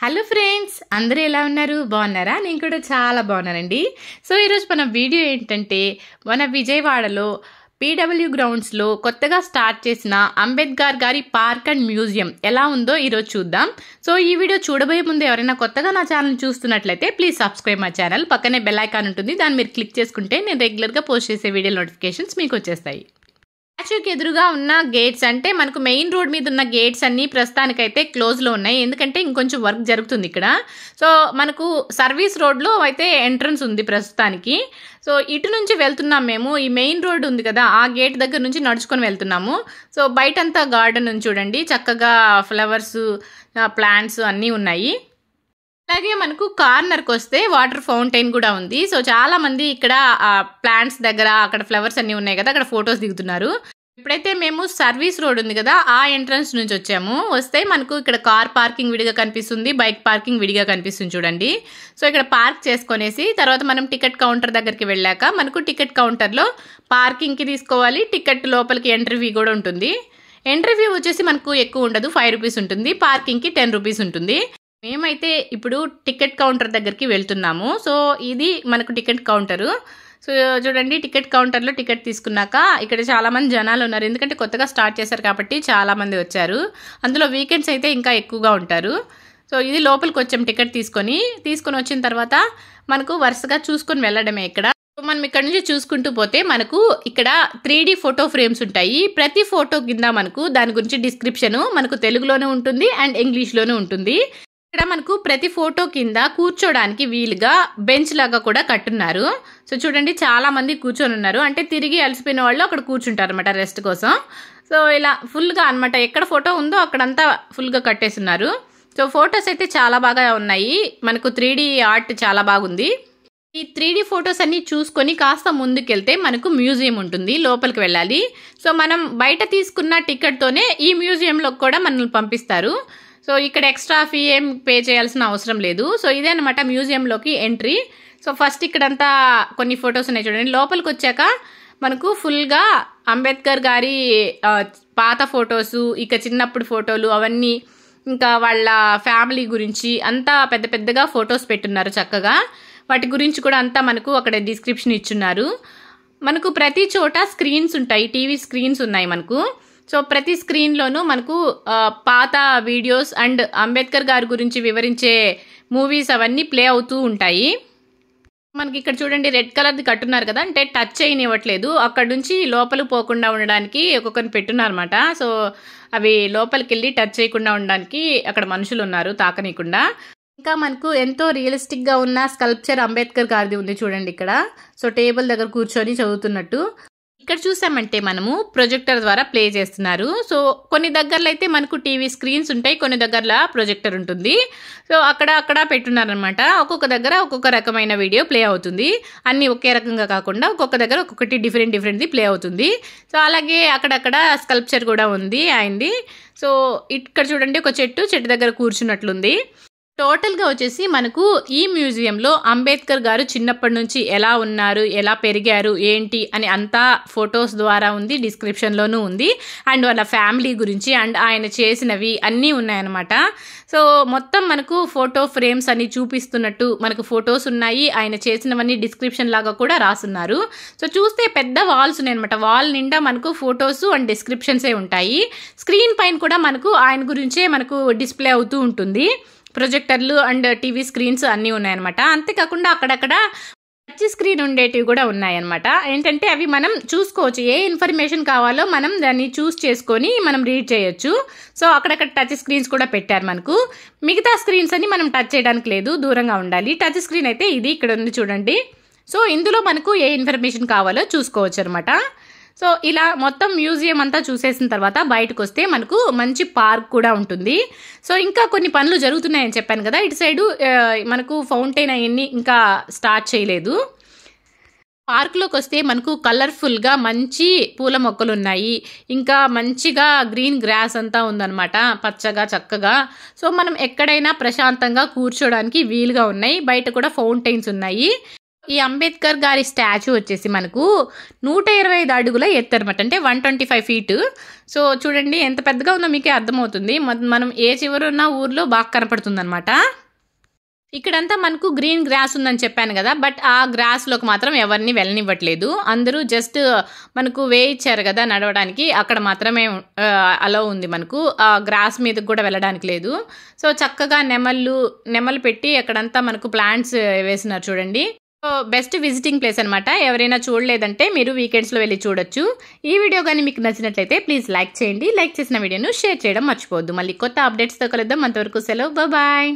Hello friends, అందరూ ఎలా ఉన్నారు? బాగున్నారా? నేను కూడా చాలా బాగున్నానండి. సో ఈరోజు మన వీడియో ఏంటంటే, మన విజయవాడలో పీడబ్ల్యూ గ్రౌండ్స్లో కొత్తగా స్టార్ట్ చేసిన అంబేద్కర్ గారి పార్క్ అండ్ మ్యూజియం ఎలా ఉందో ఈరోజు చూద్దాం. సో ఈ వీడియో చూడబోయే ముందు ఎవరైనా కొత్తగా నా ఛానల్ చూస్తున్నట్లయితే ప్లీజ్ సబ్స్క్రైబ్ మై ఛానల్. పక్కనే బెల్ ఐకాన్ ఉంటుంది, దాన్ని మీరు క్లిక్ చేసుకుంటే నేను రెగ్యులర్గా పోస్ట్ చేసే వీడియో నోటిఫికేషన్స్ మీకు వచ్చేస్తాయి. స్టాచ్యూకి ఎదురుగా ఉన్న గేట్స్ అంటే మనకు మెయిన్ రోడ్ మీద ఉన్న గేట్స్ అన్నీ ప్రస్తుతానికైతే క్లోజ్లో ఉన్నాయి, ఎందుకంటే ఇంకొంచెం వర్క్ జరుగుతుంది ఇక్కడ. సో మనకు సర్వీస్ రోడ్లో అయితే ఎంట్రన్స్ ఉంది ప్రస్తుతానికి. సో ఇటు నుంచి వెళ్తున్నాం మేము. ఈ మెయిన్ రోడ్ ఉంది కదా, ఆ గేట్ దగ్గర నుంచి నడుచుకొని వెళ్తున్నాము. సో బయటంతా గార్డెన్ ఉంది చూడండి, చక్కగా ఫ్లవర్స్, ప్లాంట్స్ అన్నీ ఉన్నాయి. అలాగే మనకు కార్నర్కి వస్తే వాటర్ ఫౌంటైన్ కూడా ఉంది. సో చాలా మంది ఇక్కడ ప్లాంట్స్ దగ్గర, అక్కడ ఫ్లవర్స్ అన్నీ ఉన్నాయి కదా, అక్కడ ఫొటోస్ దిగుతున్నారు. ఇప్పుడైతే మేము సర్వీస్ రోడ్ ఉంది కదా, ఆ ఎంట్రన్స్ నుంచి వచ్చాము. వస్తే మనకు ఇక్కడ కార్ పార్కింగ్ విడిగా కనిపిస్తుంది, బైక్ పార్కింగ్ విడిగా కనిపిస్తుంది చూడండి. సో ఇక్కడ పార్క్ చేసుకునేసి తర్వాత మనం టికెట్ కౌంటర్ దగ్గరికి వెళ్ళాక మనకు టికెట్ కౌంటర్లో పార్కింగ్కి తీసుకోవాలి, టికెట్ లోపలికి ఎంట్రీ ఫీ కూడా ఉంటుంది. ఎంట్రీ ఫీ వచ్చేసి మనకు ఎక్కువ ఉండదు, 5 రూపీస్ ఉంటుంది. పార్కింగ్కి 10 రూపీస్ ఉంటుంది. మేమైతే ఇప్పుడు టికెట్ కౌంటర్ దగ్గరికి వెళ్తున్నాము. సో ఇది మనకు టికెట్ కౌంటరు. సో చూడండి, టికెట్ కౌంటర్లో టికెట్ తీసుకున్నాక ఇక్కడ చాలామంది జనాలు ఉన్నారు, ఎందుకంటే కొత్తగా స్టార్ట్ చేశారు కాబట్టి చాలామంది వచ్చారు. అందులో వీకెండ్స్ అయితే ఇంకా ఎక్కువగా ఉంటారు. సో ఇది లోపలికి వచ్చాం టికెట్ తీసుకొని వచ్చిన తర్వాత మనకు వరుసగా చూసుకొని వెళ్ళడమే. ఇక్కడ మనం ఇక్కడ నుంచి చూసుకుంటూ పోతే మనకు ఇక్కడ 3D ఫోటో ఫ్రేమ్స్ ఉంటాయి. ప్రతి ఫోటో కింద మనకు దాని గురించి డిస్క్రిప్షన్ మనకు తెలుగులోనే ఉంటుంది అండ్ ఇంగ్లీష్లోనే ఉంటుంది. ఇక్కడ మనకు ప్రతి ఫోటో కింద కూర్చోడానికి వీలుగా బెంచ్ లాగా కూడా కట్టున్నారు. సో చూడండి, చాలా మంది కూర్చొని ఉన్నారు, అంటే తిరిగి అలసిపోయిన వాళ్ళు అక్కడ కూర్చుంటారు అనమాట రెస్ట్ కోసం. సో ఇలా ఫుల్గా అనమాట, ఎక్కడ ఫోటో ఉందో అక్కడంతా ఫుల్గా కట్టేస్తున్నారు. సో ఫొటోస్ అయితే చాలా బాగా ఉన్నాయి, మనకు 3D ఆర్ట్ చాలా బాగుంది. ఈ 3D ఫొటోస్ అన్ని చూసుకొని కాస్త ముందుకెళ్తే మనకు మ్యూజియం ఉంటుంది, లోపలికి వెళ్ళాలి. సో మనం బయట తీసుకున్న టికెట్తోనే ఈ మ్యూజియంలో కూడా మనల్ని పంపిస్తారు. సో ఇక్కడ ఎక్స్ట్రా ఫీ ఏం పే చేయాల్సిన అవసరం లేదు. సో ఇదే అనమాట మ్యూజియంలోకి ఎంట్రీ. సో ఫస్ట్ ఇక్కడంతా కొన్ని ఫొటోస్ ఉన్నాయి చూడండి. లోపలికి వచ్చాక మనకు ఫుల్గా అంబేద్కర్ గారి పాత ఫొటోసు, ఇక చిన్నప్పుడు ఫోటోలు అవన్నీ, ఇంకా వాళ్ళ ఫ్యామిలీ గురించి అంతా పెద్ద పెద్దగా ఫొటోస్ పెట్టున్నారు చక్కగా. వాటి గురించి కూడా అంతా మనకు అక్కడ డిస్క్రిప్షన్ ఇచ్చున్నారు. మనకు ప్రతి చోట స్క్రీన్స్ ఉంటాయి, టీవీ స్క్రీన్స్ ఉన్నాయి మనకు. సో ప్రతి స్క్రీన్లోనూ మనకు పాత వీడియోస్ అండ్ అంబేద్కర్ గారి గురించి వివరించే మూవీస్ అవన్నీ ప్లే అవుతూ ఉంటాయి. మనకి ఇక్కడ చూడండి, రెడ్ కలర్ది కట్టున్నారు కదా, అంటే టచ్ చేయనివ్వట్లేదు. అక్కడ నుంచి లోపలికి పోకుండా ఉండడానికి ఒక్కొక్కరిని పెట్టున్నారన్నమాట. సో అవి లోపలికి వెళ్ళి టచ్ చేయకుండా ఉండడానికి అక్కడ మనుషులు ఉన్నారు, తాకనీయకుండా. ఇంకా మనకు ఎంతో రియలిస్టిక్గా ఉన్న స్కల్ప్చర్ అంబేద్కర్ గారిది ఉంది చూడండి ఇక్కడ. సో టేబుల్ దగ్గర కూర్చొని చదువుతున్నట్టు. ఇక్కడ చూసామంటే మనము ప్రొజెక్టర్ ద్వారా ప్లే చేస్తున్నారు. సో కొన్ని దగ్గరలో అయితే మనకు టీవీ స్క్రీన్స్ ఉంటాయి, కొన్ని దగ్గరలో ప్రొజెక్టర్ ఉంటుంది. సో అక్కడ పెట్టున్నారనమాట. ఒక్కొక్క దగ్గర ఒక్కొక్క రకమైన వీడియో ప్లే అవుతుంది, అన్నీ ఒకే రకంగా కాకుండా ఒక్కొక్క దగ్గర ఒక్కొక్కటి డిఫరెంట్ది ప్లే అవుతుంది. సో అలాగే అక్కడక్కడ స్కల్ప్చర్ కూడా ఉంది ఆయనది. సో ఇక్కడ చూడండి, ఒక చెట్టు దగ్గర కూర్చున్నట్లుంది. టోటల్గా వచ్చేసి మనకు ఈ మ్యూజియంలో అంబేద్కర్ గారు చిన్నప్పటి నుంచి ఎలా ఉన్నారు, ఎలా పెరిగారు, ఏంటి అని అంతా ఫొటోస్ ద్వారా ఉంది, డిస్క్రిప్షన్లోనూ ఉంది. అండ్ వాళ్ళ ఫ్యామిలీ గురించి అండ్ ఆయన చేసినవి అన్నీ ఉన్నాయన్నమాట. సో మొత్తం మనకు ఫోటో ఫ్రేమ్స్ అన్ని చూపిస్తున్నట్టు మనకు ఫొటోస్ ఉన్నాయి, ఆయన చేసినవన్నీ డిస్క్రిప్షన్ లాగా కూడా రాసున్నారు. సో చూస్తే పెద్ద వాల్స్ ఉన్నాయన్నమాట, వాల్ నిండా మనకు ఫొటోస్ అండ్ డిస్క్రిప్షన్సే ఉంటాయి. స్క్రీన్ పైన కూడా మనకు ఆయన గురించే మనకు డిస్ప్లే అవుతూ ఉంటుంది. ప్రొజెక్టర్లు అండ్ టీవీ స్క్రీన్స్ అన్నీ ఉన్నాయన్నమాట. అంతేకాకుండా అక్కడక్కడ టచ్ స్క్రీన్ ఉండేటివి కూడా ఉన్నాయన్నమాట. ఏంటంటే అవి మనం చూసుకోవచ్చు, ఏ ఇన్ఫర్మేషన్ కావాలో మనం దాన్ని చూస్ చేసుకొని మనం రీడ్ చేయొచ్చు. సో అక్కడక్కడ టచ్ స్క్రీన్స్ కూడా పెట్టారు మనకు. మిగతా స్క్రీన్స్ అని మనం టచ్ చేయడానికి లేదు, దూరంగా ఉండాలి. టచ్ స్క్రీన్ అయితే ఇది ఇక్కడ ఉంది చూడండి. సో ఇందులో మనకు ఏ ఇన్ఫర్మేషన్ కావాలో చూసుకోవచ్చు అనమాట. సో ఇలా మొత్తం మ్యూజియం అంతా చూసేసిన తర్వాత బయటకు వస్తే మనకు మంచి పార్క్ కూడా ఉంటుంది. సో ఇంకా కొన్ని పనులు జరుగుతున్నాయని చెప్పాను కదా, ఇటు సైడు మనకు ఫౌంటైన్ అవన్నీ ఇంకా స్టార్ట్ చేయలేదు. పార్క్లోకి వస్తే మనకు కలర్ఫుల్గా మంచి పూల మొక్కలు ఉన్నాయి, ఇంకా మంచిగా గ్రీన్ గ్రాస్ అంతా ఉందన్నమాట, పచ్చగా చక్కగా. సో మనం ఎక్కడైనా ప్రశాంతంగా కూర్చోడానికి వీలుగా ఉన్నాయి. బయట కూడా ఫౌంటైన్స్ ఉన్నాయి. ఈ అంబేద్కర్ గారి స్టాచ్యూ వచ్చేసి మనకు 125 అడుగుల ఎత్తు అనమాట, అంటే 125 ఫీట్. సో చూడండి ఎంత పెద్దగా ఉందో మీకే అర్థమవుతుంది. మనం ఏ చివరున్న ఊర్లో బాగా కనపడుతుంది అనమాట. ఇక్కడంతా మనకు గ్రీన్ గ్రాస్ ఉందని చెప్పాను కదా, బట్ ఆ గ్రాస్లోకి మాత్రం ఎవరిని వెళ్ళనివ్వట్లేదు. అందరూ జస్ట్ మనకు వే ఇచ్చారు కదా నడవడానికి, అక్కడ మాత్రమే అలో ఉంది. మనకు ఆ గ్రాస్ మీదకి కూడా వెళ్ళడానికి లేదు. సో చక్కగా నెమలు పెట్టి అక్కడంతా మనకు ప్లాంట్స్ వేసినారు చూడండి. సో బెస్ట్ విజిటింగ్ ప్లేస్ అనమాట. ఎవరైనా చూడలేదంటే మీరు వీకెండ్స్లో వెళ్ళి చూడొచ్చు. ఈ వీడియో కానీ మీకు నచ్చినట్లయితే ప్లీజ్ లైక్ చేయండి. లైక్ చేసిన వీడియోను షేర్ చేయడం మర్చిపోవద్దు. మళ్ళీ కొత్త అప్డేట్స్తో కలుద్దాం. అంతవరకు సెలవు, బాయ్.